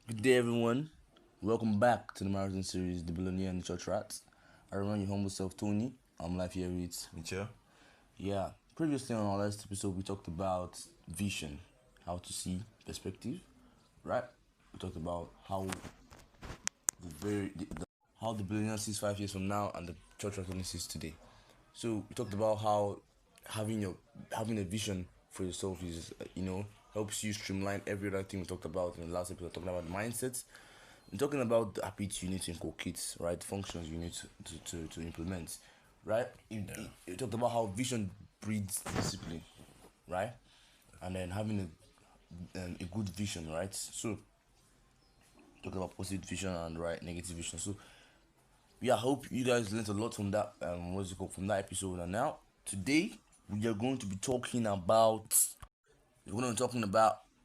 Good day, everyone. Welcome back to the marathon series, The Billionaire and the Church Rats. I remind your humble self, Tony. I'm live here with Mitchell? yeah. Previously on our last episode, we talked about vision, how to see perspective, right? We talked about how the billionaire sees 5 years from now and the church rat only sees today. So we talked about how having your having a vision for yourself is helps you streamline every other thing we talked about in the last episode. Talking about mindsets, I'm talking about the habits you need to inculcate, right? Functions you need to implement, right? You talked about how vision breeds discipline, right? And then having a good vision, right? So talk about positive vision and right negative vision. So yeah, I hope you guys learned a lot from that what's it called from that episode. And now today we are going to be talking about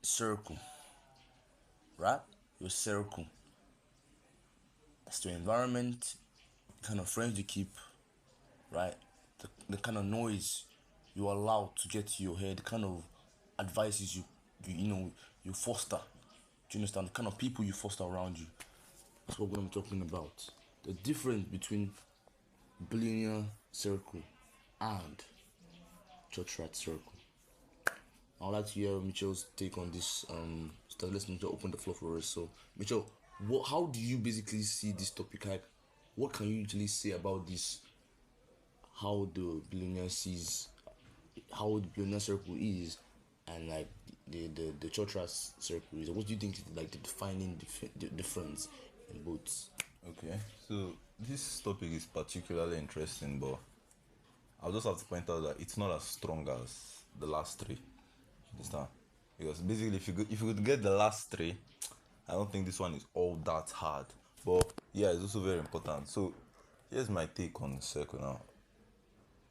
circle, right? Your circle. That's the environment, the kind of friends you keep, right? The kind of noise you allow to get to your head, the kind of advices you foster. Do you understand? The kind of people you foster around you. That's what I'm talking about. The difference between billionaire circle and church rat circle. I'd like to hear Mitchell's take on this. So let's Mitchell open the floor for us. So Mitchell, how do you basically see this topic? Like, what can you usually say about this? How the billionaire sees, how the billionaire circle is, and like the church rat circle is. What do you think is like the defining difference in both? Okay, so this topic is particularly interesting, but I'll just have to point out that it's not as strong as the last three. Understand? Because basically, if you could get the last three, I don't think this one is all that hard. But yeah, it's also very important. So here's my take on the circle now.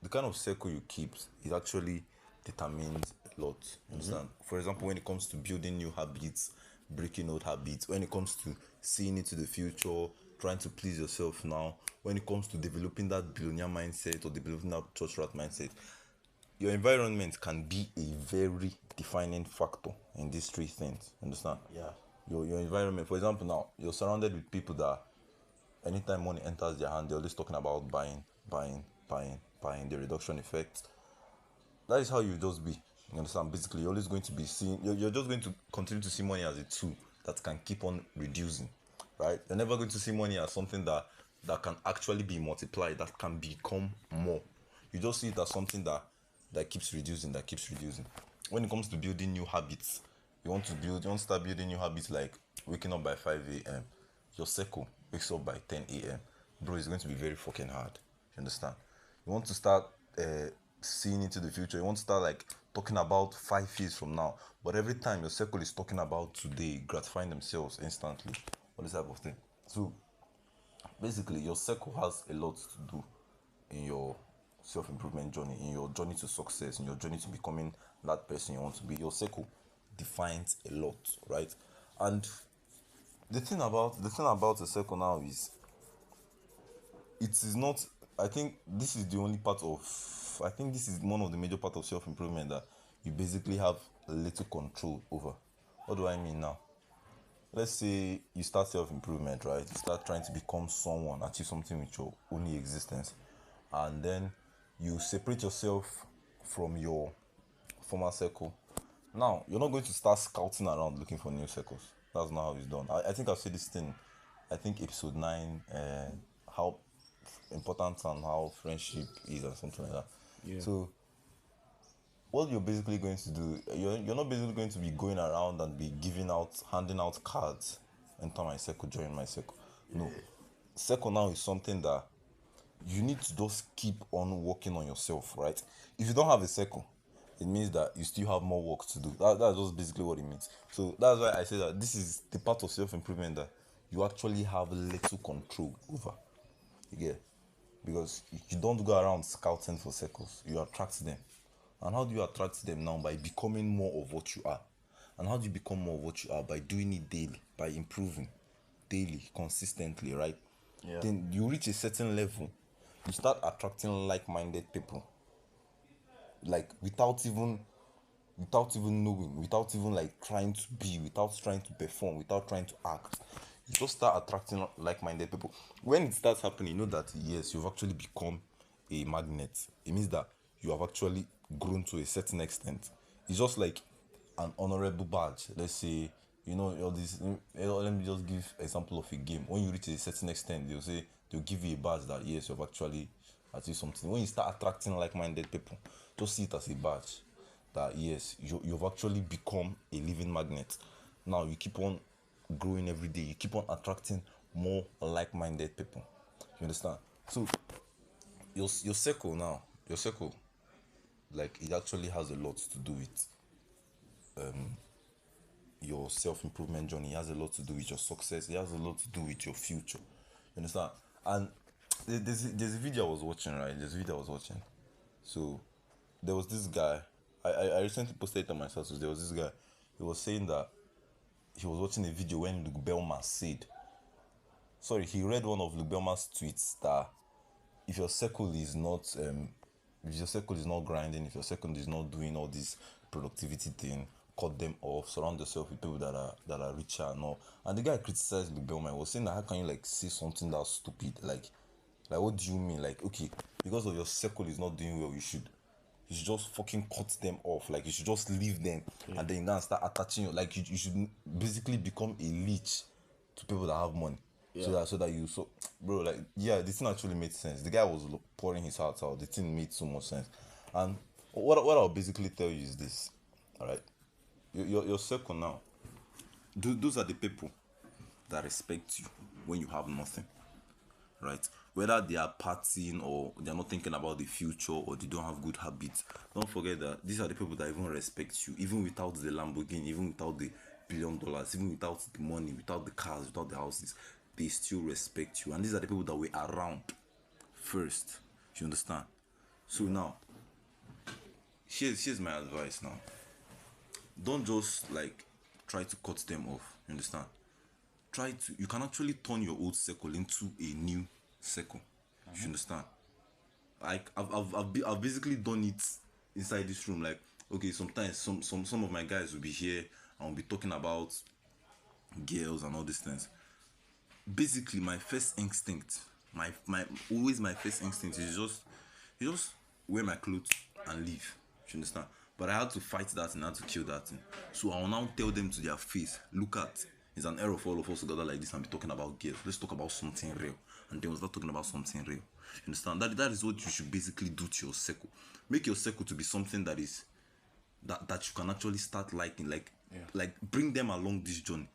The kind of circle you keep is actually determines a lot. Understand? For example, when it comes to building new habits, breaking old habits, when it comes to seeing into the future, trying to please yourself now, when it comes to developing that billionaire mindset or developing that church rat mindset, your environment can be a very defining factor in these three things. Understand? Yeah. Your environment, for example, now you're surrounded with people that anytime money enters their hand, they're always talking about buying, the reduction effect. That is how you just be. You understand? Basically, you're always going to be seeing, you're just going to continue to see money as a tool that can keep on reducing, right? You're never going to see money as something that can actually be multiplied, that can become more. You just see it as something that keeps reducing, that keeps reducing. When it comes to building new habits, you want to start building new habits like waking up by 5 a.m. Your circle wakes up by 10 a.m. Bro, it's going to be very fucking hard. You understand? You want to start seeing into the future. You want to start like talking about 5 years from now. But every time your circle is talking about today, gratifying themselves instantly, all this type of thing. So basically, your circle has a lot to do in your self-improvement journey, in your journey to success, in your journey to becoming that person you want to be. Your circle defines a lot, right? And the thing about the circle now is it is not. I think this is the only part of. I think this is one of the major part of self-improvement that you basically have little control over. What do I mean now? Let's say you start self-improvement, right? You start trying to become someone, achieve something with your only existence, and then you separate yourself from your former circle. Now you're not going to start scouting around looking for new circles. That's not how it's done. I think I've said this thing. I think episode 9, how important and how friendship is and something like that. Yeah. So what you're basically going to do, you're not basically going to be going around and be handing out cards, enter my circle, join my circle. No. Circle now is something that you need to just keep on working on yourself, right? If you don't have a circle, it means that you still have more work to do. That's just basically what it means. So that's why I say that this is the part of self-improvement that you actually have little control over. You get? Because you don't go around scouting for circles, you attract them. And how do you attract them now? By becoming more of what you are. And how do you become more of what you are? By doing it daily, by improving daily, consistently, right? Yeah. Then you reach a certain level, you start attracting like-minded people, like without even without even knowing, without even like trying to be, without trying to perform, without trying to act. You just start attracting like-minded people. When it starts happening, you know that yes, you've actually become a magnet. It means that you have actually grown to a certain extent. It's just like an honorable badge. Let's say, you know, all this. Let me just give example of a game. When you reach a certain extent, they'll give you a badge that yes, you've actually achieved something. When you start attracting like-minded people, just see it as a badge that yes, you've actually become a living magnet. Now you keep on growing every day. You keep on attracting more like-minded people. You understand? So your circle now, your circle, like it actually has a lot to do with your self-improvement journey. It has a lot to do with your success. It has a lot to do with your future. You understand? And there's a video I was watching, right? There's a video I was watching. So there was this guy. I recently posted it on my status. There was this guy. He was saying that he was watching a video when Luke Bellman said, sorry, he read one of Luke Bellman's tweets that if your circle is not if your circle is not grinding, if your circle is not doing all this productivity thing, cut them off, surround yourself with people that are richer and all. And the guy criticized Luke Bellman. He was saying that how can you like say something that's stupid? Like what do you mean? Like, okay, because of your circle is not doing well, you should just fucking cut them off. Like you should just leave them, and then you now start attaching you. Like you should basically become a leech to people that have money. Yeah. So that you so bro, like yeah, the thing actually made sense. The guy was pouring his heart out. The thing made so much sense. And what I'll basically tell you is this, all right? Your circle now. Those are the people that respect you when you have nothing, right? Whether they are partying or they're not thinking about the future or they don't have good habits, don't forget that these are the people that even respect you, even without the Lamborghini, even without the $1 billion, even without the money, without the cars, without the houses, they still respect you. And these are the people that were around first. You understand? So now, here's my advice now. Don't just like try to cut them off. You understand? You can actually turn your old circle into a new circle. You understand? Like I've basically done it inside this room. Like, okay, sometimes some of my guys will be here and we'll be talking about girls and all these things. Basically, my first instinct, my first instinct is just wear my clothes and leave. You understand? But I had to fight that and I had to kill that thing. So I will now tell them to their face, look at, it's an error for all of us to gather like this and be talking about girls. Let's talk about something real. And then we'll start talking about something real. You understand? That is what you should basically do to your circle. Make your circle to be something that is that you can actually start liking, like bring them along this journey,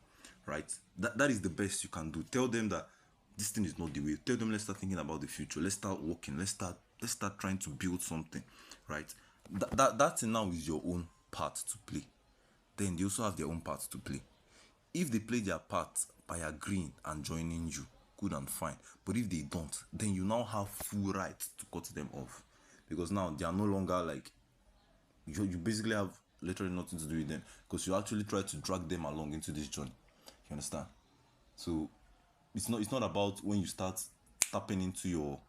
right? That is the best you can do. Tell them that this thing is not the way. Tell them let's start thinking about the future. Let's start working. Let's start trying to build something, right? That thing now is your own part to play. Then they also have their own part to play. If they play their part by agreeing and joining you, good and fine. But if they don't, then you now have full right to cut them off, because now they are no longer like you basically have literally nothing to do with them, because you actually try to drag them along into this journey. You understand? So it's not about when you start tapping into your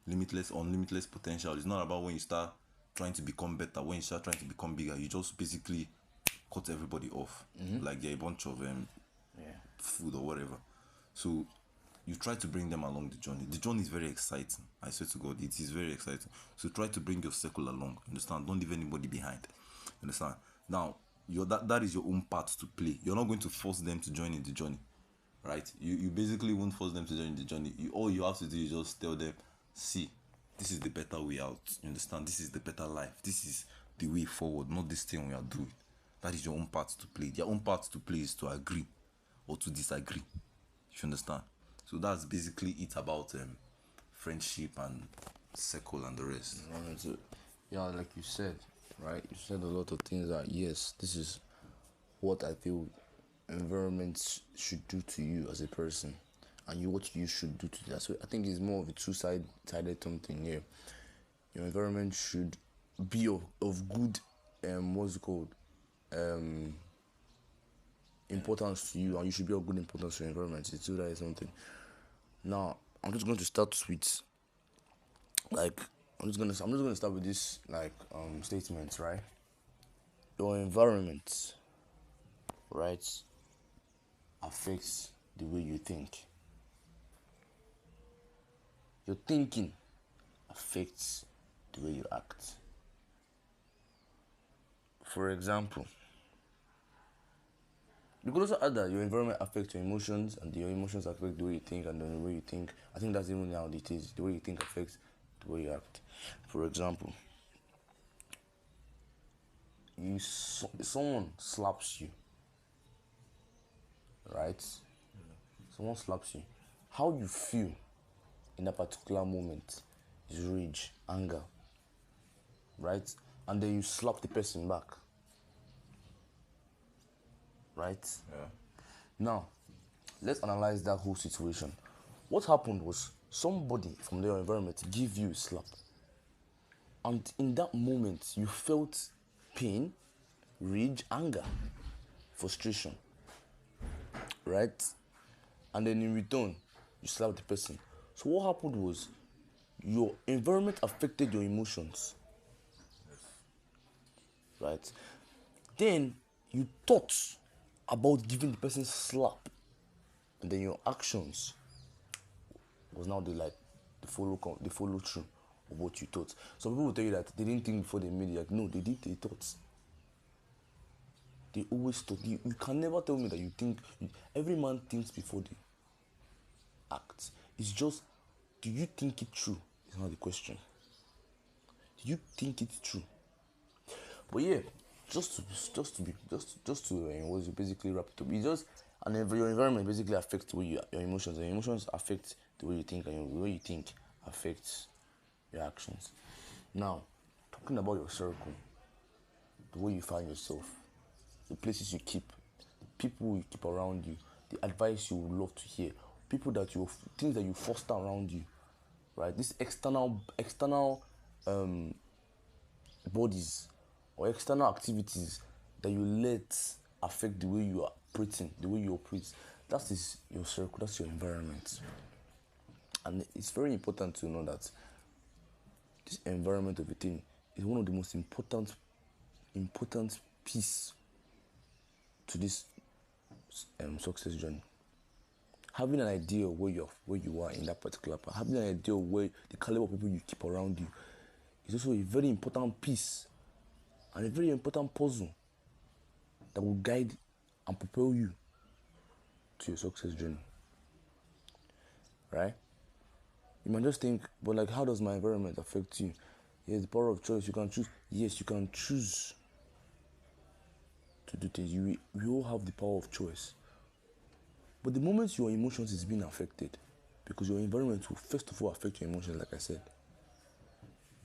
limitless potential. It's not about when you start trying to become better, when you start trying to become bigger. You just basically cut everybody off, like they're a bunch of food or whatever. So you try to bring them along the journey. The journey is very exciting. I swear to God, it is very exciting. So try to bring your circle along. Understand? Don't leave anybody behind. Understand? Now, that is your own part to play. You're not going to force them to join in the journey, right? You basically won't force them to join the journey. All you have to do is just tell them, see, this is the better way out. You understand? This is the better life. This is the way forward, not this thing we are doing. That is your own part to play. Their own part to play is to agree or to disagree. You understand? So that's basically it about friendship and circle and the rest. So, yeah, like you said, right? You said a lot of things that yes, this is what I feel environments should do to you as a person, and what you should do to that. So I think it's more of a two-sided something here. Your environment should be of good, what's it called, importance to you, and you should be of good importance to your environment. It's two-sided something. Now I'm just going to start with like I'm just gonna start with this like statement, right? your environment, right, affects the way you think. Your thinking affects the way you act. For example, you could also add that your environment affects your emotions, and your emotions affect the way you think, and then the way you think. I think that's even how it is. The way you think affects the way you act. For example, someone slaps you, right? Someone slaps you. How you feel in that particular moment is rage, anger, right? And then you slap the person back, right? Yeah. Now, let's analyze that whole situation. What happened was somebody from their environment gave you a slap. And in that moment, you felt pain, rage, anger, frustration, right? And then in return, you slapped the person. So what happened was your environment affected your emotions, right? Then you thought about giving the person slap, and then your actions was now the follow through of what you thought. Some people will tell you that they didn't think before they made it. Like, no, they did. They thought. They always thought. You can never tell me that you think. Every man thinks before they act. It's just, do you think it true? Is not the question. Do you think it true? But yeah, was basically wrap it up. It's just, and your environment basically affects the way your emotions. And your emotions affect the way you think, and the way you think affects your actions. Now, talking about your circle, the way you find yourself, the places you keep, the people you keep around you, the advice you would love to hear, things that you foster around you, right? These external bodies or external activities that you let affect the way you are operating, the way you operate. That is your circle, that's your environment. And it's very important to know that this environment of a thing is one of the most important piece to this success journey. Having an idea of where you are in that particular part, having an idea of where the caliber of people you keep around you is also a very important piece and a very important puzzle that will guide and propel you to your success journey. Right? You might just think, but like, how does my environment affect you? Yes, the power of choice. You can choose. Yes, you can choose to do things. We all have the power of choice. But the moment your emotions is being affected, because your environment will first of all affect your emotions, like I said,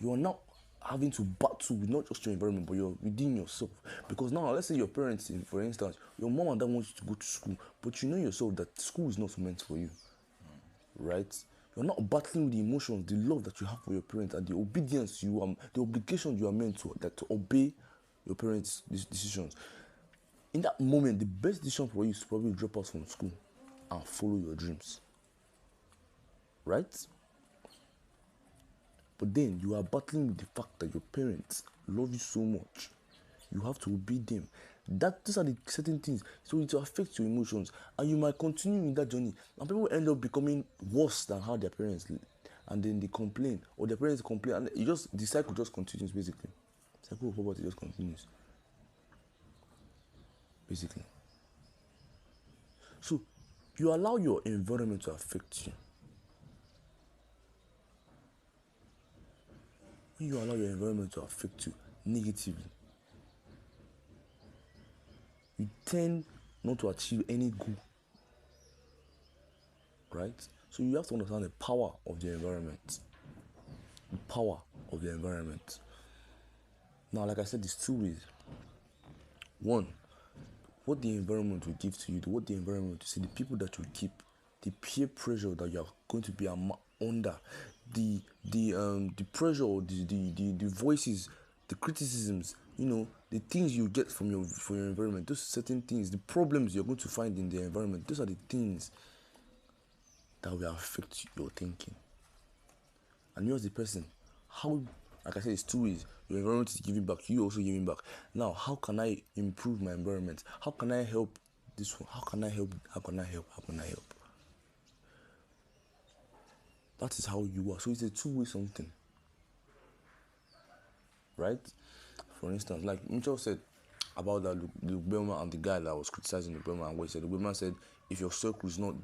you are now having to battle with not just your environment, but you're within yourself. Because now, let's say your parents, for instance, your mom and dad want you to go to school, but you know yourself that school is not meant for you, right? You're not battling with the emotions, the love that you have for your parents, and the obedience the obligation you are meant to obey your parents' decisions. In that moment, the best decision for you is to probably drop out from school and follow your dreams, right? But then you are battling with the fact that your parents love you so much. You have to obey them. These are the certain things. So it will affect your emotions. And you might continue in that journey. And people end up becoming worse than how their parents live. And then they complain. Or their parents complain. And the cycle just continues, basically. The cycle of poverty just continues. Basically. So you allow your environment to affect you. When you allow your environment to affect you negatively, you tend not to achieve any goal, right? So you have to understand the power of the environment. The power of the environment. Now, like I said, there's two ways. One, what the environment will give to you, what the environment will see, the people that you keep, the peer pressure that you are going to be under, the pressure, the voices, the criticisms, the things you get from your environment, those certain things, the problems you're going to find in the environment, those are the things that will affect your thinking. And you as the person, how Like I said, it's two ways. Your environment is giving back, you also giving back. Now, how can I improve my environment? How can I help this one? How can I help? How can I help? How can I help? That is how you are. So it's a two-way something. Right? For instance, like Mitchell said about that Luke Bellman and the guy that was criticizing Luke Bellman, where he said Luke Bellman said if your circle is not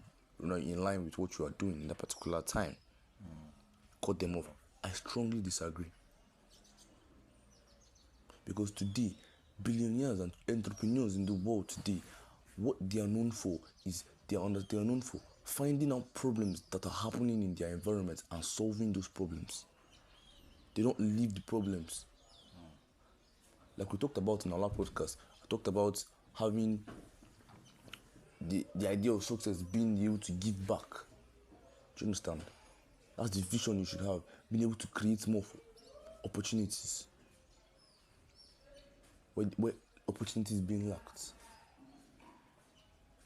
in line with what you are doing in that particular time, cut them off. I strongly disagree. Because today, billionaires and entrepreneurs in the world today, what they are known for is they are known for finding out problems that are happening in their environment and solving those problems. They don't leave the problems. Like we talked about in our last podcast, I talked about having the idea of success being able to give back. Do you understand? That's the vision you should have. Being able to create more opportunities. Where opportunities being lacked.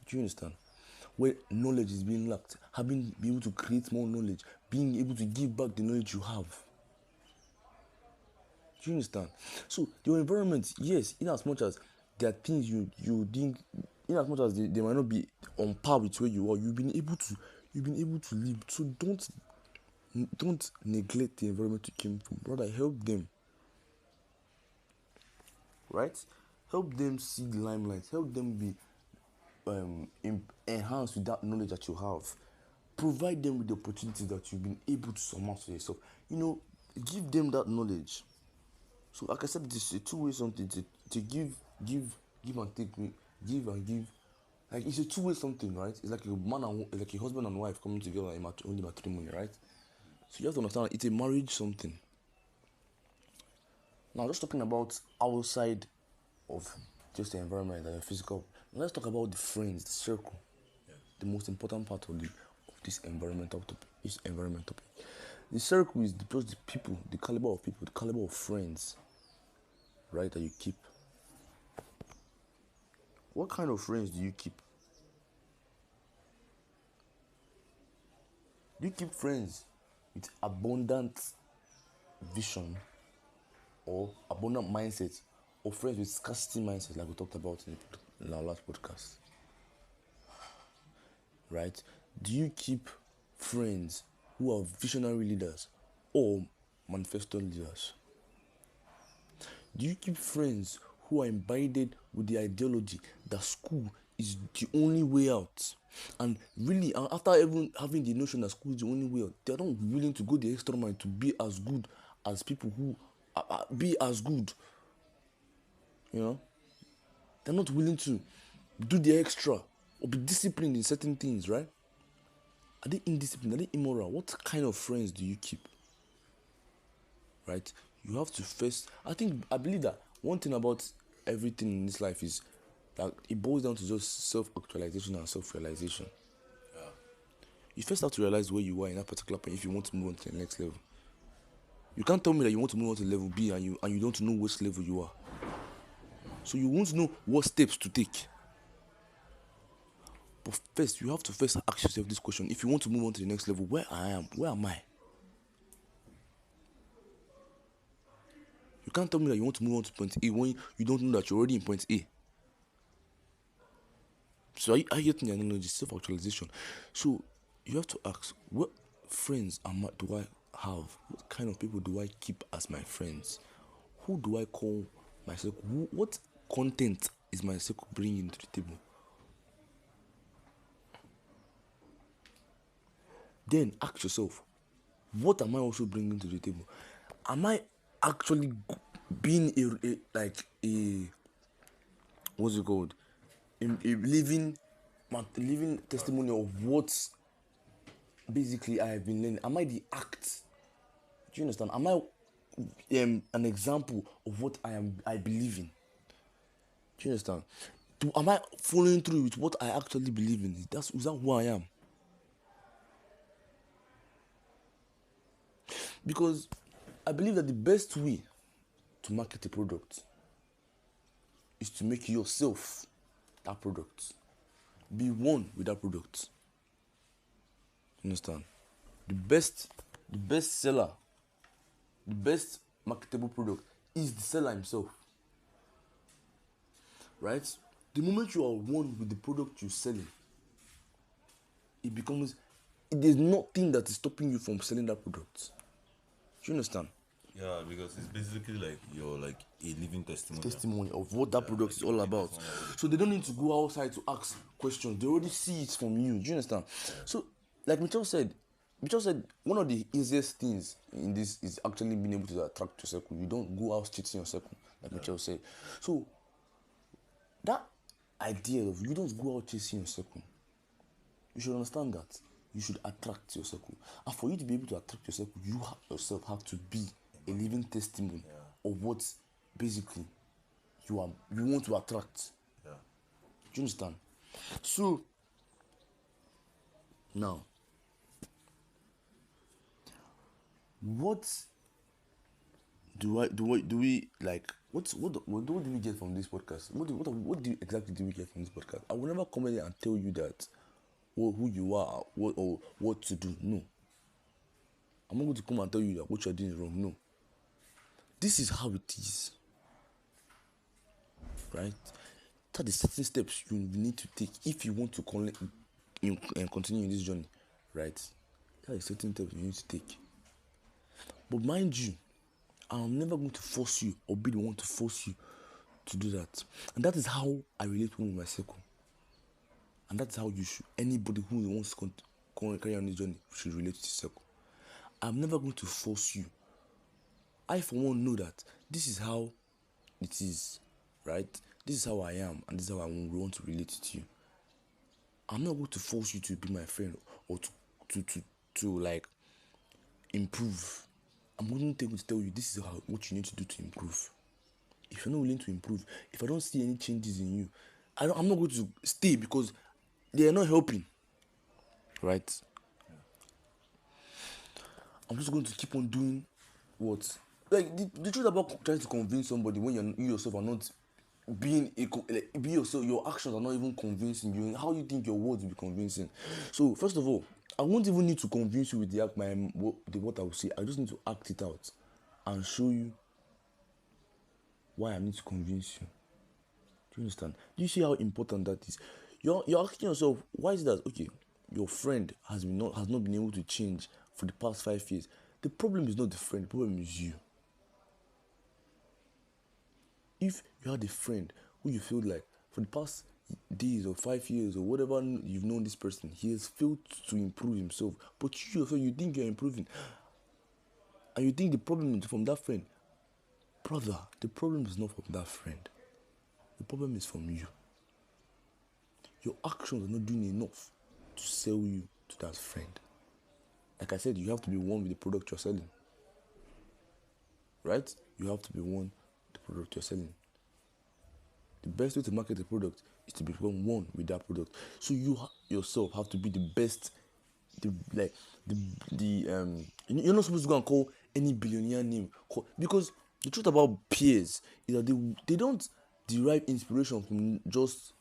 Do you understand? Where knowledge is being lacked, be able to create more knowledge, being able to give back the knowledge you have. Do you understand? So your environment, yes, in as much as there are things you think, in as much as they might not be on par with where you are, you've been able to live. So don't neglect the environment you came from. Rather, help them. Right? Help them see the limelight. Help them be enhanced with that knowledge that you have. Provide them with the opportunities that you've been able to surmount for yourself. Give them that knowledge. So, like I said, it's a two-way something to give and take, give and give. Like it's a two-way something, right? It's like it's like a husband and wife coming together in only matrimony, right? So you have to understand it's a marriage something. Now, just talking about outside of just the environment and the physical. Let's talk about the friends, the circle, the most important part of this environmental topic. The circle is just the people, the caliber of people, the caliber of friends, right, that you keep. What kind of friends do you keep? Do you keep friends with abundant vision or abundant mindset, or friends with scarcity mindset, like we talked about in our last podcast? Right? Do you keep friends who are visionary leaders or manifesto leaders? Do you keep friends who are imbibed with the ideology that school is the only way out? And really, after even having the notion that school is the only way out, they're not willing to go the extra mile to be as good as people who be as good. They're not willing to do the extra or be disciplined in certain things, right? Are they indisciplined? Are they immoral? What kind of friends do you keep? Right? You have to first. I believe that one thing about everything in this life is that it boils down to just self-actualization and self-realization. Yeah. You first have to realize where you are in that particular point if you want to move on to the next level. You can't tell me that you want to move on to level B and you don't know which level you are. So you won't know what steps to take. But first, you have to first ask yourself this question. If you want to move on to the next level, where am I? You can't tell me that you want to move on to point A when you don't know that you're already in point A. So are you getting the analogy? Self-actualization. So you have to ask, what friends do I have? What kind of people do I keep as my friends? Who do I call my circle? What content is my circle bringing to the table? Then ask yourself, what am I also bringing to the table? Am I actually being a what's it called? A living testimony of what basically I have been learning? Am I the act? Do you understand? Am I an example of what I believe in? Do you understand? Am I following through with what I actually believe in? Is that who I am? Because I believe that the best way to market a product is to make yourself that product. Be one with that product. You understand? The best seller, the best marketable product is the seller himself. Right? The moment you are one with the product you're selling, it becomes, there's nothing that is stopping you from selling that product. Do you understand? Yeah, because it's basically like you're like a living testimony. Testimony of what that product like is a all living about. testimonial. So they don't need to go outside to ask questions. They already see it from you. Do you understand? So, like Mitchell said, one of the easiest things in this is actually being able to attract your circle. You don't go out chasing your circle, like Mitchell said. So, that idea of you don't go out chasing your circle, you should understand that you should attract your circle. And for you to be able to attract your circle, you yourself have to be a living testimony of what basically you want to attract. Yeah. Do you understand? So now, what do we like? What do we get from this podcast? What do exactly do we get from this podcast? I will never come in and tell you that who you are, what to do. No, I'm not going to come and tell you that what you're doing is wrong. No, this is how it is. Right? These are the certain steps you need to take if you want to continue in this journey. Right? These are the certain steps you need to take. But mind you, I'm never going to force you or be the one to force you to do that. And that is how I relate with my circle. And that's how you should, anybody who wants to carry on this journey should relate to the circle. I'm never going to force you. I, for one, know that this is how it is, right? This is how I am, and this is how I want to relate to you. I'm not going to force you to be my friend or to like improve. I'm going to tell you this is what you need to do to improve. If you're not willing to improve, if I don't see any changes in you, I'm not going to stay because they are not helping. Right? I'm just going to keep on doing what? Like the truth about trying to convince somebody when you yourself are not being be yourself, your actions are not even convincing you. How you think your words will be convincing? So first of all, I won't even need to convince you with what I will say. I just need to act it out and show you why I need to convince you. Do you understand? Do you see how important that is? You're asking yourself, why is that? Okay, your friend has not been able to change for the past 5 years. The problem is not the friend, the problem is you. If you had a friend who you feel like for the past days or 5 years or whatever you've known this person, he has failed to improve himself, but you yourself, you think you're improving, and you think the problem is from that friend. Brother, the problem is not from that friend. The problem is from you. Your actions are not doing enough to sell you to that friend. Like I said, you have to be one with the product you're selling. Right? You have to be one with the product you're selling. The best way to market a product is to become one with that product. So you yourself have to be the best. You're not supposed to go and call any billionaire name because the truth about peers is that they don't derive inspiration from just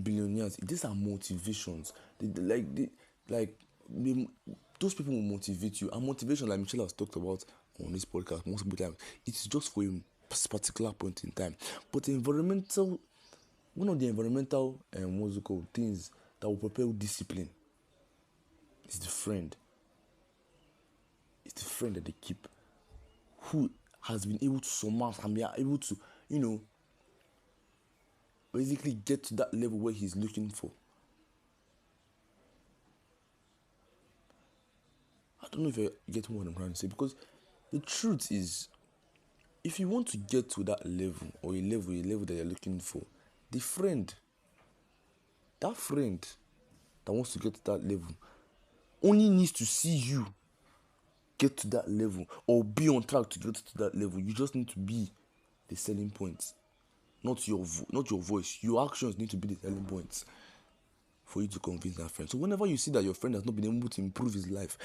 billionaires. These are motivations. Those people will motivate you. And motivation, like Michelle has talked about on this podcast multiple times, it's just for a particular point in time. But one of the environmental things that will propel discipline is the friend. It's the friend that they keep, who has been able to surmount and be able to, basically get to that level where he's looking for. I don't know if you get what I'm trying to say, because the truth is, if you want to get to that level or a level that you're looking for, that friend that wants to get to that level only needs to see you get to that level or be on track to get to that level. You just need to be the selling point, not your voice. Your actions need to be the selling points for you to convince that friend. So whenever you see that your friend has not been able to improve his life,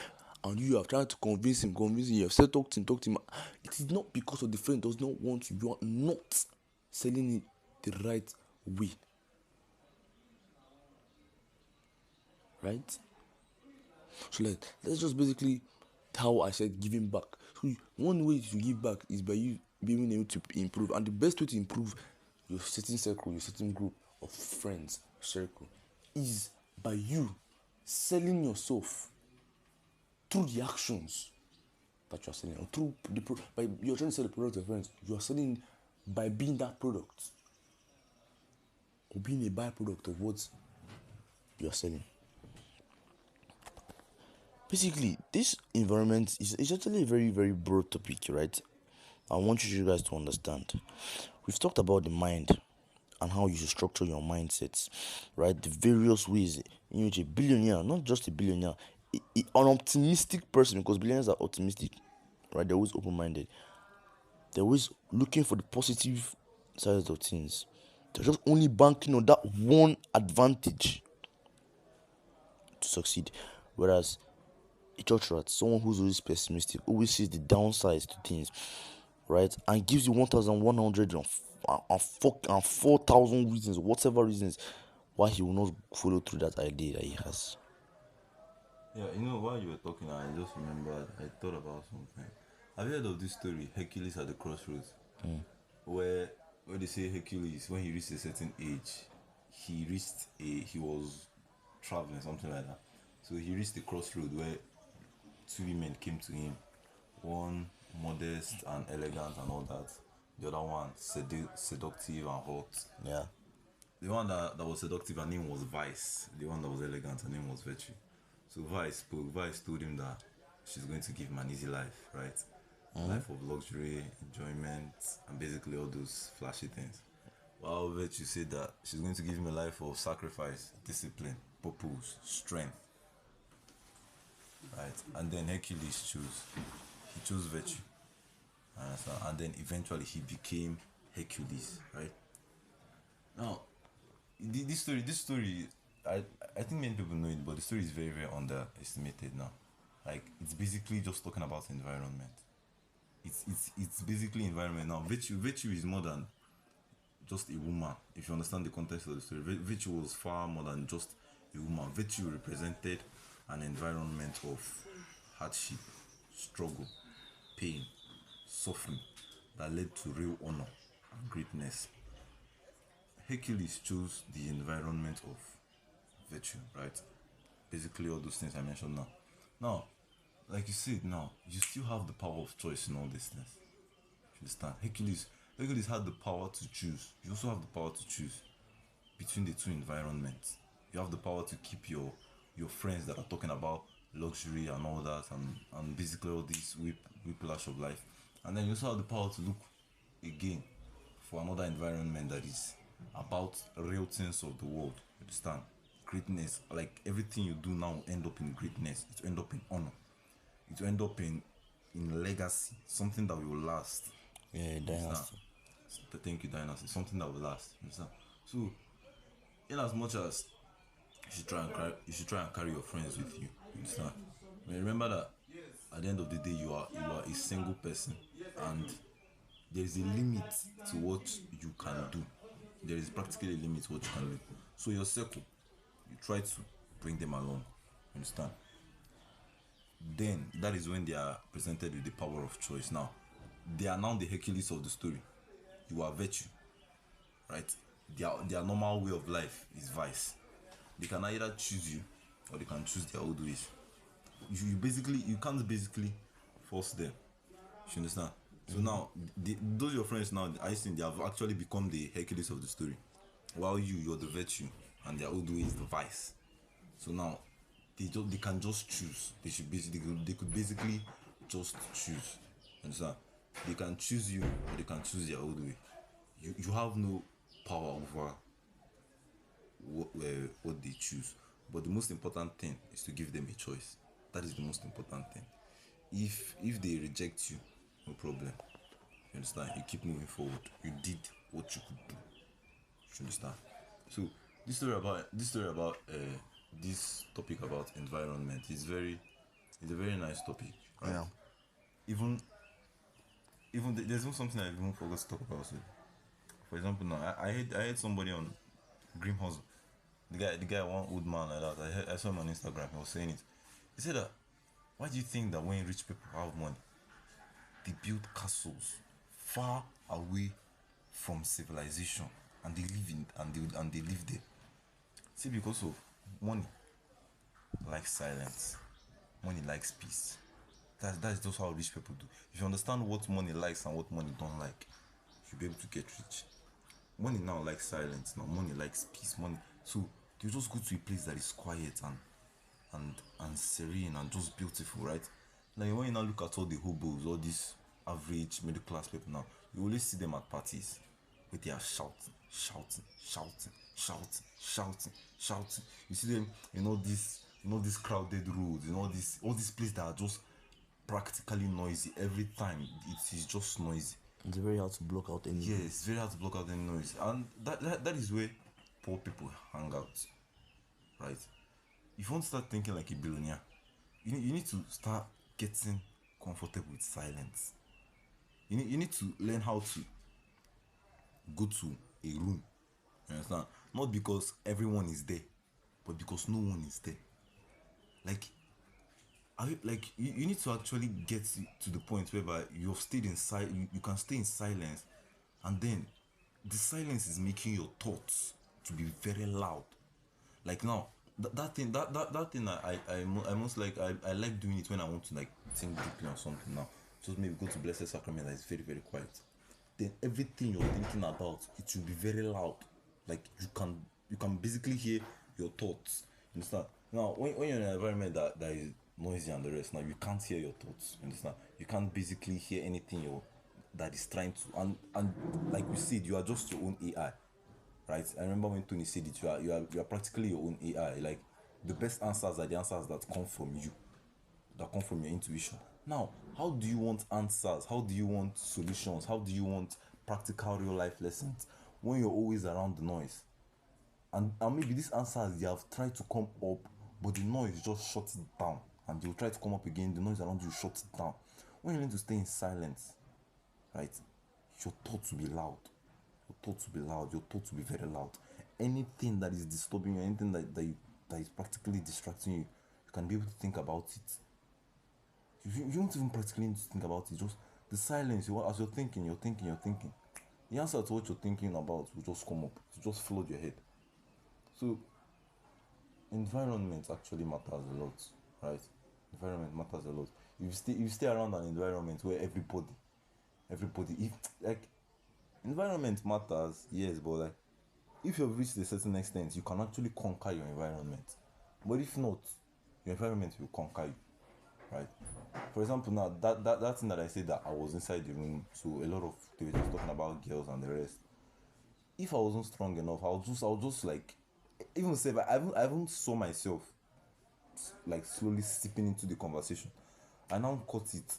and you have tried to convince him, you have said talk to him, it is not because of the friend does not want you. You are not selling it the right way. Right? So let's just basically how I said giving back. So one way to give back is by you being able to improve, and the best way to improve your certain circle, your certain group of friends circle, is by you selling yourself through the actions that you are selling, or through by you're trying to sell the product to your friends. You are selling by being that product, or being a byproduct of what you are selling. Basically, this environment is actually a very, very broad topic, right? I want you guys to understand. We've talked about the mind and how you should structure your mindsets, right? The various ways in which a billionaire, not just a billionaire, an optimistic person, because billionaires are optimistic, right? They're always open minded, they're always looking for the positive sides of things. They're just only banking on that one advantage to succeed. Whereas a church rat, someone who's always pessimistic, always sees the downsides to things, right? And gives you 1,100 and 4,000 reasons, whatever reasons, why he will not follow through that idea that he has. Yeah, you know, while you were talking, I just remembered, I thought about something. Have you heard of this story, Hercules at the crossroads? Where they say Hercules, when he reached a certain age, he was traveling, something like that. So he reached the crossroad where two women came to him, one modest and elegant and all that, the other one seductive and hot. Yeah. The one that was seductive, her name was Vice. The one that was elegant, her name was Virtue. So Vice spoke. Vice told him that she's going to give him an easy life, right? Life of luxury, enjoyment, and basically all those flashy things. While Virtue said that she's going to give him a life of sacrifice, discipline, purpose, strength, right? And then Hercules he chose Virtue. And then eventually he became Hercules, right? Now, this story, I think many people know it, but the story is very, very underestimated now. Like, it's basically just talking about environment. It's basically environment now. Virtue is more than just a woman. If you understand the context of the story, Virtue was far more than just a woman. Virtue represented an environment of hardship, struggle, pain, suffering that led to real honor and greatness. Hercules chose the environment of virtue, right? Basically, all those things I mentioned now. Now, like you said, now you still have the power of choice in all these things. You understand? Hercules had the power to choose. You also have the power to choose between the two environments. You have the power to keep your friends that are talking about luxury and all that, and basically all this whiplash of life. And then you also have the power to look again for another environment that is about real things of the world. You understand? Greatness, like everything you do now will end up in greatness. It will end up in honor. It will end up in legacy, something that will last. Yeah, You understand? dynasty. Thank you, dynasty. Something that will last. You understand? So, in as much as you should try and carry your friends with you. You understand? I mean, remember that at the end of the day, you are a single person, and there is a limit to what you can do. There is practically a limit to what you can do. So your circle, you try to bring them along. Understand? Then that is when they are presented with the power of choice. Now, they are now the Hercules of the story. You are virtue, right? Their normal way of life is vice. They can either choose you or they can choose their old ways. You can't basically force them. You understand? So now, those your friends now, I think they have actually become the Hercules of the story, while you're the virtue, and their old way is the vice. So now, they can just choose. They could basically just choose. Understand? They can choose you, or they can choose their old way. You have no power over what they choose. But the most important thing is to give them a choice. That is the most important thing. If they reject you, no problem. You understand? You keep moving forward. You did what you could do. You understand? So this story about this topic about environment is a very nice topic, right? Yeah. Even there's even something I even forgot to talk about. So, for example, now I heard somebody on Grim Hustle. The guy, one old man like that. I saw him on Instagram. He was saying it. He said that Why do you think that when rich people have money, they build castles far away from civilization and they live in and they live there? See, because of money likes silence, money likes peace. That's just how rich people do. If you understand what money likes and what money don't like, you'll be able to get rich. Money now likes silence, now money likes peace. Money, so you just go to a place that is quiet and serene and just beautiful, right? Like when you now look at all the hobos, all these average middle class people now, you always see them at parties where they are shouting, shouting, shouting, shouting, shouting, shouting. You see them in all these crowded roads, in all these places that are just practically noisy every time. It is just noisy. It's very hard to block out any. Yeah, it's very hard to block out any noise, and that is where poor people hang out, right? If you want to start thinking like a billionaire, you need to start getting comfortable with silence. You need to learn how to go to a room. You understand? Not because everyone is there, but because no one is there. Like, you need to actually get to the point whereby you've stayed in you can stay in silence, and then the silence is making your thoughts to be very loud. Like now, that thing I most like I like doing it when I want to like think deeply on something. Now just maybe go to Blessed Sacrament that is very very quiet, then everything you're thinking about, it should be very loud. Like you can basically hear your thoughts. You understand? Now when you're in an environment that is noisy and the rest, now you can't hear your thoughts. You understand? You can't basically hear anything that is trying to, and like we said, you are just your own AI, right? I remember when Tony said it, you are practically your own AI. Like the best answers are the answers that come from you, that come from your intuition. Now, how do you want answers? How do you want solutions? How do you want practical real life lessons when you're always around the noise? And maybe these answers they have tried to come up, but the noise just shuts it down, and they'll try to come up again. The noise around you shuts it down. When you learn to stay in silence, right, your thoughts will be loud. Your thoughts will be loud. Your thoughts will be very loud. Anything that is disturbing you, anything that is practically distracting you, you can be able to think about it. You don't even practically need to think about it. Just the silence. As you're thinking, you're thinking, you're thinking. The answer to what you're thinking about will just come up. It will just flood your head. So, environment actually matters a lot, right? Environment matters a lot. If you stay around an environment where everybody, if like environment matters, yes, but like if you've reached a certain extent, you can actually conquer your environment. But if not, your environment will conquer you, right? For example, now that thing that I said that I was inside the room, so a lot of they were just talking about girls and the rest. If I wasn't strong enough, I'll just like even say I haven't saw myself like slowly sipping into the conversation. I now cut it.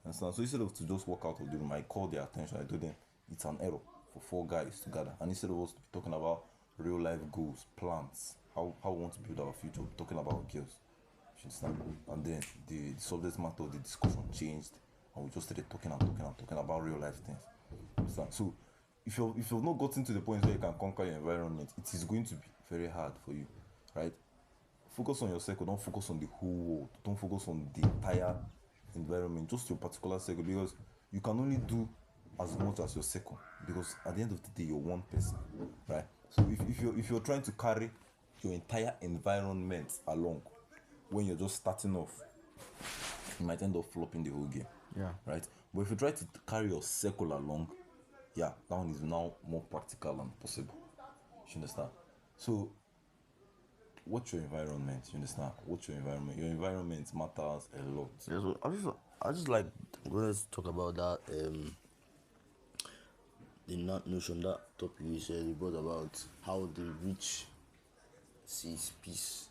Understand? So instead of to just walk out of the room, I called their attention. I told them it's an error for four guys together. And instead of us talking about real life goals, plans, how we want to build our future, we're talking about girls. You understand? And then the subject matter of the discussion changed, and we just started talking and talking and talking about real life things. You understand? So if you've not gotten to the point where you can conquer your environment, it is going to be very hard for you, right? Focus on your circle. Don't focus on the whole world. Don't focus on the entire environment, just your particular circle, because you can only do as much as your circle, because at the end of the day you're one person, right? So if you're trying to carry your entire environment along when you're just starting off, you might end up flopping the whole game. Yeah. Right? But if you try to carry your circle along, yeah, that one is now more practical and possible. You understand? So what's your environment? You understand? What's your environment? Your environment matters a lot. Yeah, so I just like, let's talk about that the notion, that topic you said you brought about how the rich sees peace.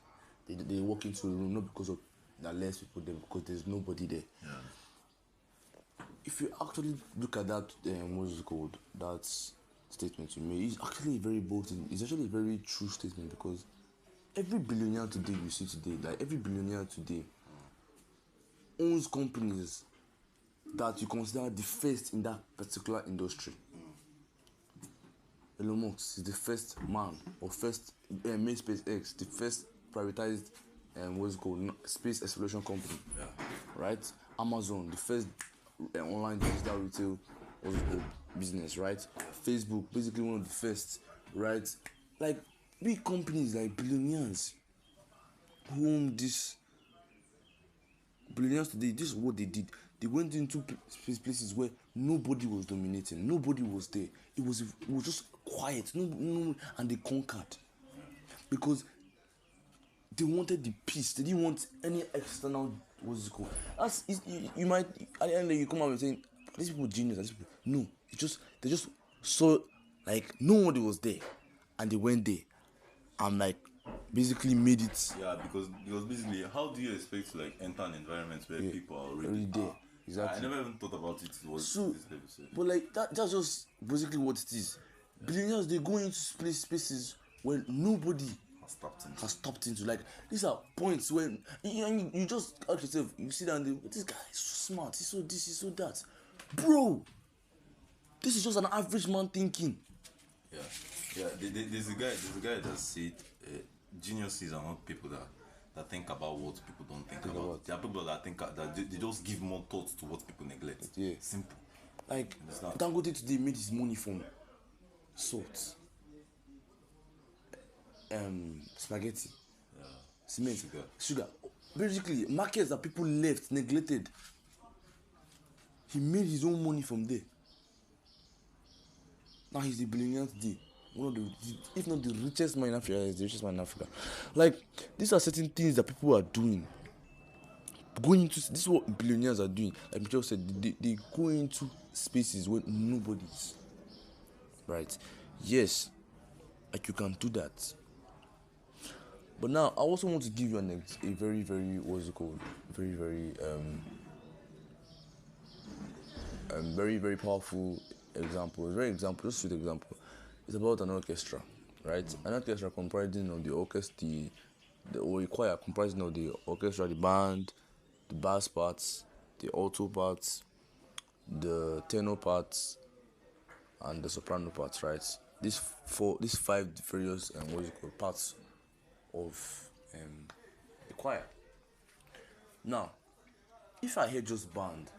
They walk into a room not because of that less people there, because there's nobody there. Yeah. If you actually look at that what's it called, that statement you made, it's actually a very bold thing. It's actually a very true statement, because every billionaire today you see today, like every billionaire today owns companies that you consider the first in that particular industry. Elon Musk is the first man, or first made SpaceX, the first privatized what's it called, space exploration company. Yeah. Right? Amazon, the first online digital retail what's it called business, right? Facebook, basically one of the first, right? Like big companies like billionaires whom this billionaires today, this is what they did. They went into places where nobody was dominating, nobody was there. It was just quiet, no, and they conquered because they wanted the peace. They didn't want any external what's it called. You might at the end you come out and saying these people genius. These people no, they just saw like nobody was there, and they went there, and like basically made it. Yeah, because basically, how do you expect to like enter an environment where people are already There. are? Exactly. I never even thought about it. Was So, this level safe? but like that's just basically what it is. Billionaires they go into spaces where nobody Has tapped into. has tapped into. Like these are points when you just ask yourself, you sit down and this guy is so smart, he's so this, he's so that. Bro, this is just an average man thinking. Yeah, yeah. There's a guy that said geniuses are not people that think about what people don't think about. There are people that think that they just give more thought to what people neglect. Yeah. Simple. Like Understand? Dangote today made his money from salt, spaghetti, cement, sugar. Basically, markets that people left, neglected. He made his own money from there. Now he's a billionaire today. One of the, if not the richest man in Africa, he's the richest man in Africa. Like, these are certain things that people are doing. Going into this is what billionaires are doing. Like Michelle said, they go into spaces where nobody is. Right? Yes, like you can do that. But now I also want to give you a very, very what's it called? Very, very powerful example. Just sweet example. It's about an orchestra, right? An orchestra comprising of the orchestra, the choir comprising of the orchestra, the band, the bass parts, the alto parts, the tenor parts, and the soprano parts, right? These five various parts of the choir. Now, if I hear just band,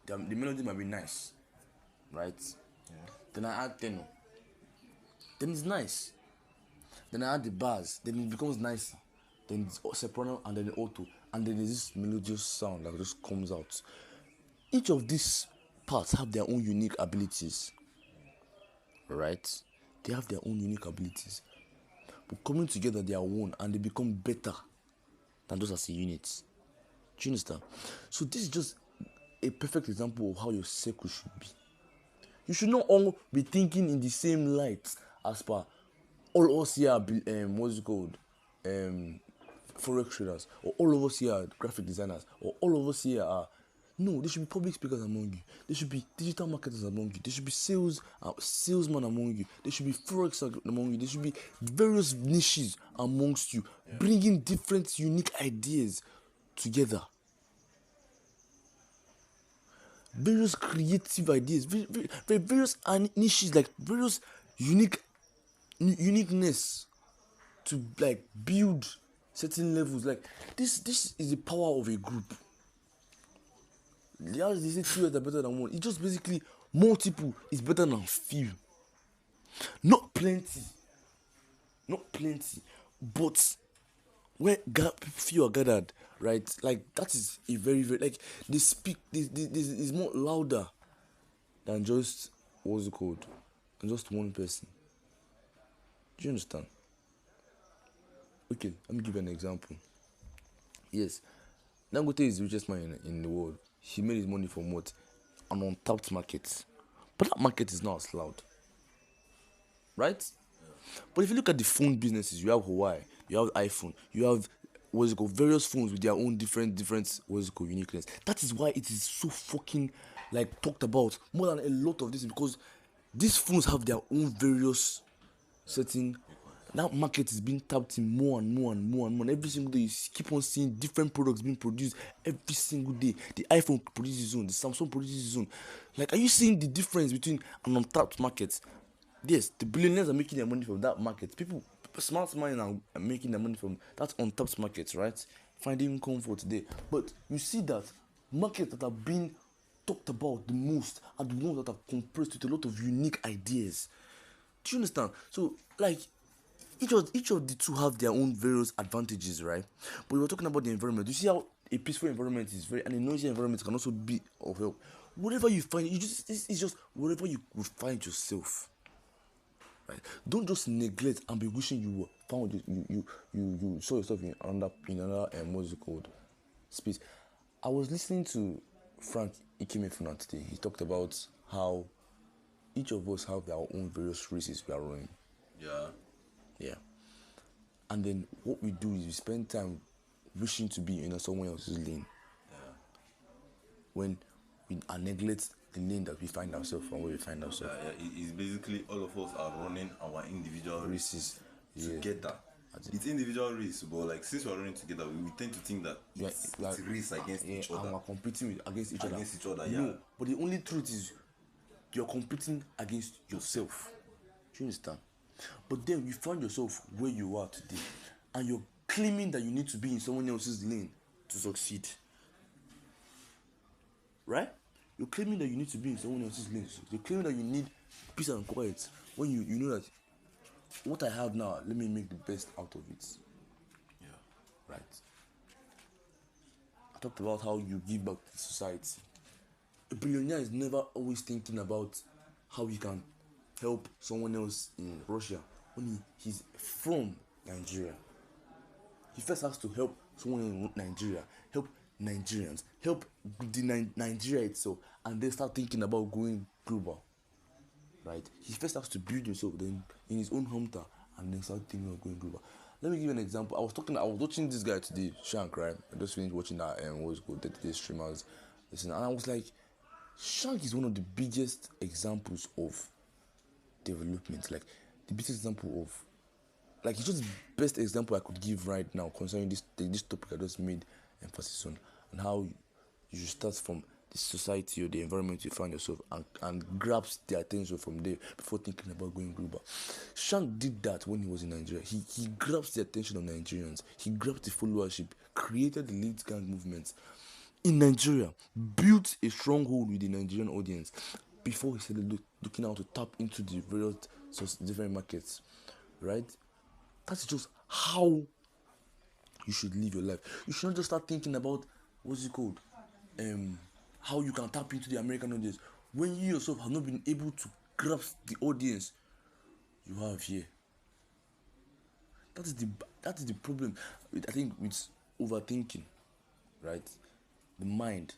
the melody might be nice, right? Yeah. Then I add tenor, then it's nice. Then I add the bass, then it becomes nicer. Then it's soprano and then the alto, and then there's this melodious sound that just comes out. Each of these parts have their own unique abilities, right? They have their own unique abilities, but coming together they are one, and they become better than just as a unit. Do you understand? So this is just a perfect example of how your circle should be. You should not all be thinking in the same light as per all of us here are what's it called? Forex traders, or all of us here are graphic designers, or all of us here are no, there should be public speakers among you. There should be digital marketers among you. There should be salesmen among you. There should be forex among you. There should be various niches amongst you, bringing different unique ideas together. Various creative ideas, various niches, like various uniqueness to like build certain levels. Like this is the power of a group. How they say two are better than one? It's just basically multiple is better than few. Not plenty, but where few are gathered, right? Like that is a very, very like they speak. This is more louder than just what's it called? Than just one person. Do you understand? Okay, let me give you an example. Yes, Dangote is the richest man in the world. He made his money from what? An untapped market. But that market is not as loud. Right? Yeah. But if you look at the phone businesses, you have Huawei, you have iPhone, you have various phones with their own different uniqueness. That is why it is so fucking like talked about more than a lot of this, because these phones have their own various certain. That market is being tapped in more and more and more and more. Every single day, you keep on seeing different products being produced every single day. The iPhone produces its own, the Samsung produces its own. Like, are you seeing the difference between an untapped market? Yes, the billionaires are making their money from that market. People, smart money now making the money from that's untapped markets, right? Finding comfort there. But you see that markets that are being talked about the most are the ones that are compressed with a lot of unique ideas. Do you understand? So like each of the two have their own various advantages, right? But we were talking about the environment. You see how a peaceful environment is very, and a noisy environment can also be of help. Whatever you find, it's just whatever you will find yourself. Right? Don't just neglect and be wishing you were found you saw yourself in another what's it called space. I was listening to Frank Ikemefuna today. He talked about how each of us have our own various races we are running. Yeah. Yeah. And then what we do is we spend time wishing to be in someone else's lane. Yeah. When we neglect the lane that we find ourselves from where we find ourselves. Yeah. It's basically all of us are running our individual races Yeah. together. It's individual race, but like since we're running together, we tend to think that it's a race against each other. And we're competing against each other. Against each other, No, yeah. but the only truth is you're competing against yourself. Do you understand? But then you find yourself where you are today, and you're claiming that you need to be in someone else's lane to succeed. Right? You're claiming that you need to be in someone else's lane. You're claiming that you need peace and quiet when you know that what I have now, let me make the best out of it. Yeah. Right? I talked about how you give back to society. A billionaire is never always thinking about how he can help someone else in Russia when he's from Nigeria. He first has to help someone in Nigeria, help Nigerians, help the Nigeria itself, and then start thinking about going global. Right? He first has to build himself then in his own hometown and then start thinking of going global. Let me give you an example. I was watching this guy today, Shank, right? I just finished watching that what's called 30 Day Streamers. Listen, and I was like, Shank is one of the biggest examples of development, like the biggest example of, like, it's just the best example I could give right now concerning this topic I just made emphasis on, and how you should start from the society or the environment you find yourself and grabs the attention from there before thinking about going global. Shank did that when he was in Nigeria. He grabs the attention of Nigerians. He grabbed the followership, created the lead gang movement in Nigeria, built a stronghold with the Nigerian audience before he started looking out to tap into the various different markets, right? That's just how you should live your life. You should not just start thinking about what's it called, how you can tap into the American audience when you yourself have not been able to grasp the audience you have here. That is the problem. I think with overthinking, right? The mind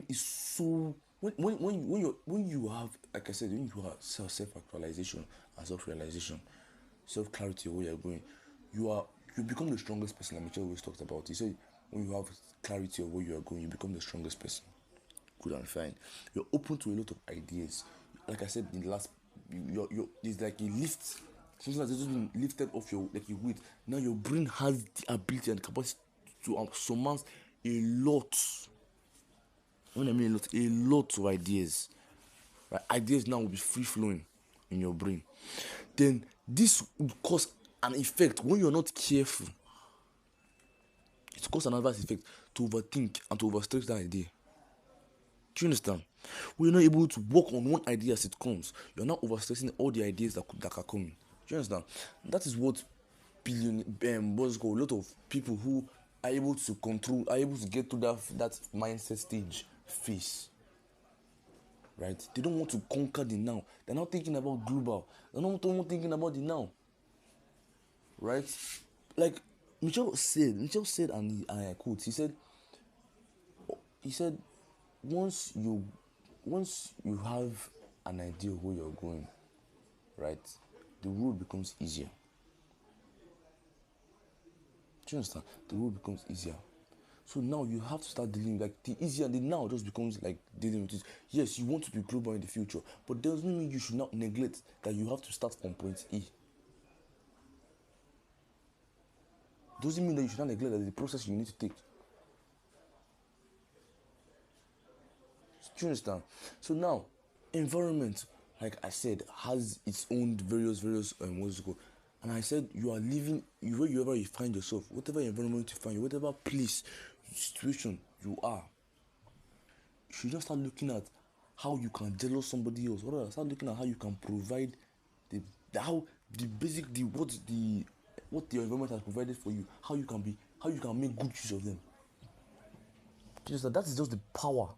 is so when you have, like I said, when you have self-actualization and self-realization, self-clarity of where you're going, you become the strongest person. Like Michelle always talks about. He said when you have clarity of where you are going, you become the strongest person. Good and fine. You're open to a lot of ideas. Like I said in the last, it's like a lift. Something that's just been lifted off your weight. Now your brain has the ability and capacity to surmount a lot. When I mean a lot of ideas. Right? Ideas now will be free flowing in your brain. Then this will cause an effect when you're not careful. It causes an adverse effect to overthink and to overstress that idea. Do you understand? When you're not able to work on one idea as it comes, you're not overstressing all the ideas that are coming. Do you understand? That is what what's called, a lot of people who are able to control, are able to get to that mindset stage face. Right? They don't want to conquer the now. They're not thinking about global. They're not thinking about the now. Right? Like Michelle said, and I quote, he said, once you have an idea of where you're going, right, the road becomes easier. Do you understand? The road becomes easier. So now you have to start dealing, like the easier, the now just becomes like dealing with it. Yes, you want to be global in the future, but doesn't mean you should not neglect that you have to start from point E. Doesn't mean that you should not neglect that the process you need to take. Do you understand? So now, environment, like I said, has its own various what's it called, And I said, you are living wherever you find yourself, whatever environment you find, whatever place, situation you are, you should just start looking at how you can jealous somebody else. Or rather, start looking at how you can provide how the basic what the environment has provided for you. How you can make good use of them. Just that is just the power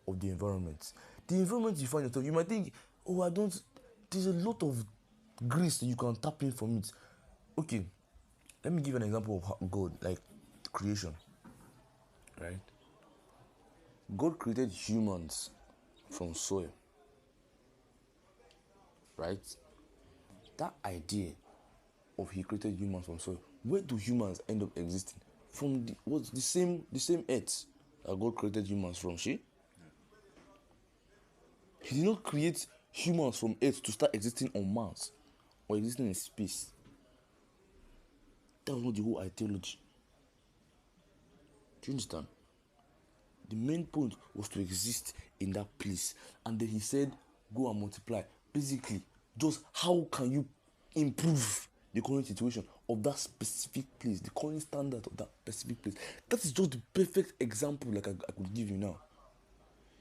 of the environment. The environment you find yourself, you might think, oh, I don't. There's a lot of grace that you can tap in from it. Okay, let me give you an example of God, like creation, right? God created humans from soil, right? That idea of He created humans from soil. Where do humans end up existing? From the same earth that God created humans from? He did not create humans from earth to start existing on Mars or existing in space. That was not the whole ideology. Do you understand? The main point was to exist in that place. And then He said, go and multiply. Basically, just how can you improve the current situation of that specific place, the current standard of that specific place. That is just the perfect example like I could give you now.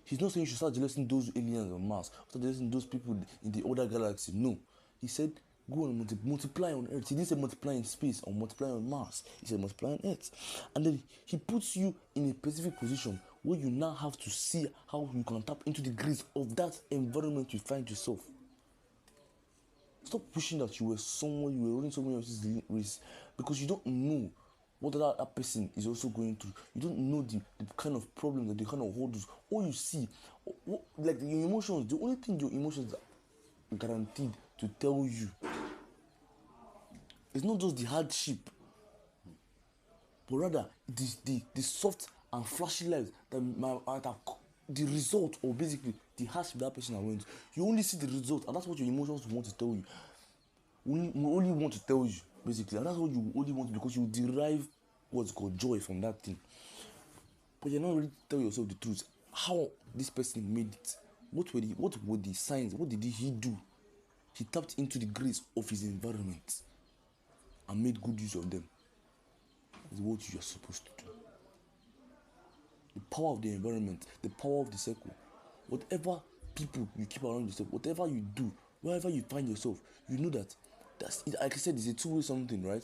He's not saying you should start jealousing those aliens on Mars, start jealousing those people in the other galaxy. No. He said, go and multiply on Earth. He didn't say multiply in space or multiply on Mars. He said multiply on Earth. And then He puts you in a specific position where you now have to see how you can tap into the grace of that environment you find yourself. Stop pushing that you were someone, you were running someone else's race, because you don't know what that person is also going through. You don't know the kind of problems that they kind of hold. All you see, like your emotions, the only thing your emotions are guaranteed to tell you is not just the hardship, but rather the soft and flashy lives that the result, or basically the hardship that person has went through. You only see the result, and that's what your emotions want to tell you. We only want to tell you, basically, and that's what you only want, because you derive what's called joy from that thing. But you're not really tell yourself the truth. How this person made it? What were the signs? What did he do? He tapped into the grace of his environment and made good use of them. That's what you are supposed to do. The power of the environment, the power of the circle. Whatever people you keep around yourself, whatever you do, wherever you find yourself, you know that that's it. Like I said, it's a two-way something, right?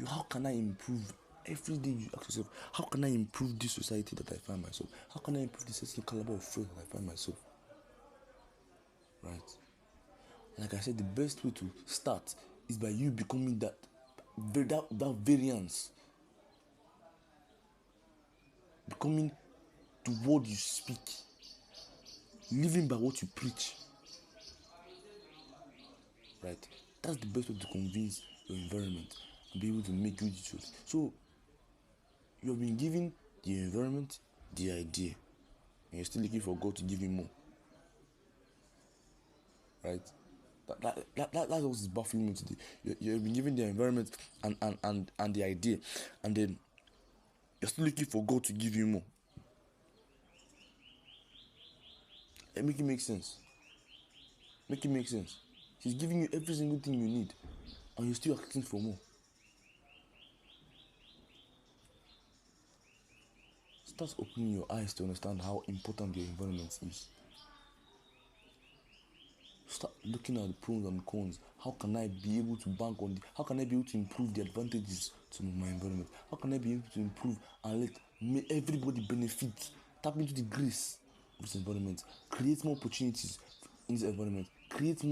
How can I improve? Every day you ask yourself, how can I improve this society that I find myself? How can I improve the certain caliber of friends that I find myself? Right? Like I said, the best way to start is by you becoming that variance, becoming the word you speak, living by what you preach. Right? That's the best way to convince your environment and be able to make good use of it. So you have been given the environment, the idea, and you're still looking for God to give you more. Right? That's what is baffling me today. You've been given the environment and the idea, and then you're still looking for God to give you more. Make it make sense. Make it make sense. He's giving you every single thing you need, and you're still asking for more. Start opening your eyes to understand how important your environment is. Start looking at the pros and cons. How can I be able to bank on how can I be able to improve the advantages to my environment? How can I be able to improve and let everybody benefit? Tap into the grace of this environment. Create more opportunities in this environment. Create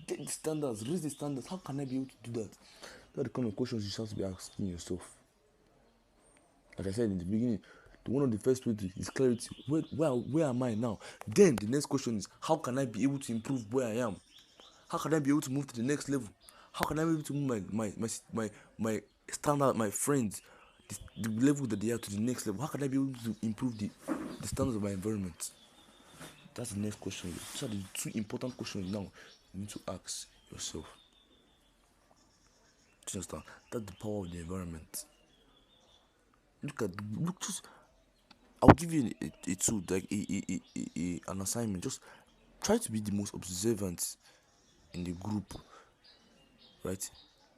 get the standards, raise the standards. How can I be able to do that? Those are the kind of questions you have to be asking yourself. Like I said in the beginning, one of the first ways is clarity. Where am I now? Then the next question is, how can I be able to improve where I am? How can I be able to move to the next level? How can I be able to move my standard, my friends, the level that they are to the next level? How can I be able to improve the standards of my environment? That's the next question. These are the two important questions now you need to ask yourself. Do you understand? That's the power of the environment. Just I'll give you a tool, like an assignment. Just try to be the most observant in the group. right?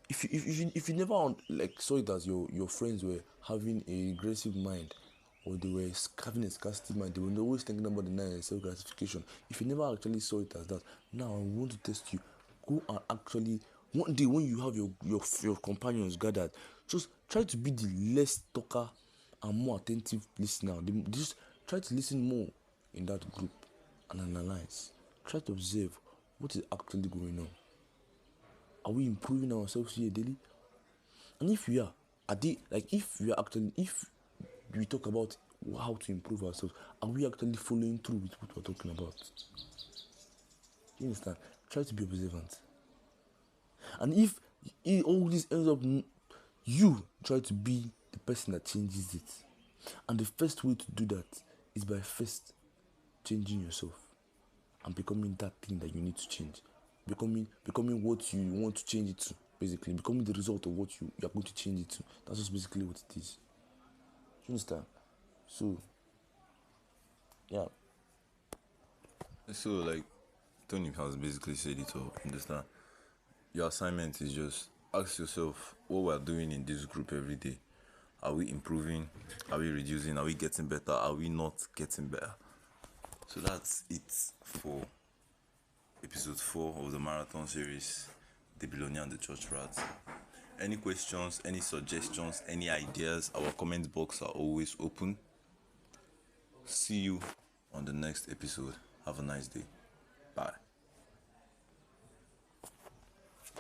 If you never like saw it as your friends were having a aggressive mind, or they were having a scarcity mind, they were always thinking about the night and self gratification. If you never actually saw it as that, now I want to test you. Go and actually, one day when you have your companions gathered, just try to be the less talker and more attentive listener. Just try to listen more in that group and analyze. Try to observe what is actually going on. Are we improving ourselves here daily? And if we are they like if we are actually if we talk about how to improve ourselves, are we actually following through with what we're talking about? You understand? Try to be observant. And if all this ends up, you try to be the person that changes it. And the first way to do that is by first changing yourself and becoming that thing that you need to change. Becoming what you want to change it to. Basically, becoming the result of what you are going to change it to. That's just basically what it is. You understand? So, yeah. So like Tony has basically said it all. Understand? Your assignment is just ask yourself what we're doing in this group every day. Are we improving? Are we reducing? Are we getting better? Are we not getting better? So that's it for episode 4 of the marathon series, The Billionaire and the Church Rat. Any questions, any suggestions, any ideas, our comment box are always open. See you on the next episode. Have a nice day. Bye.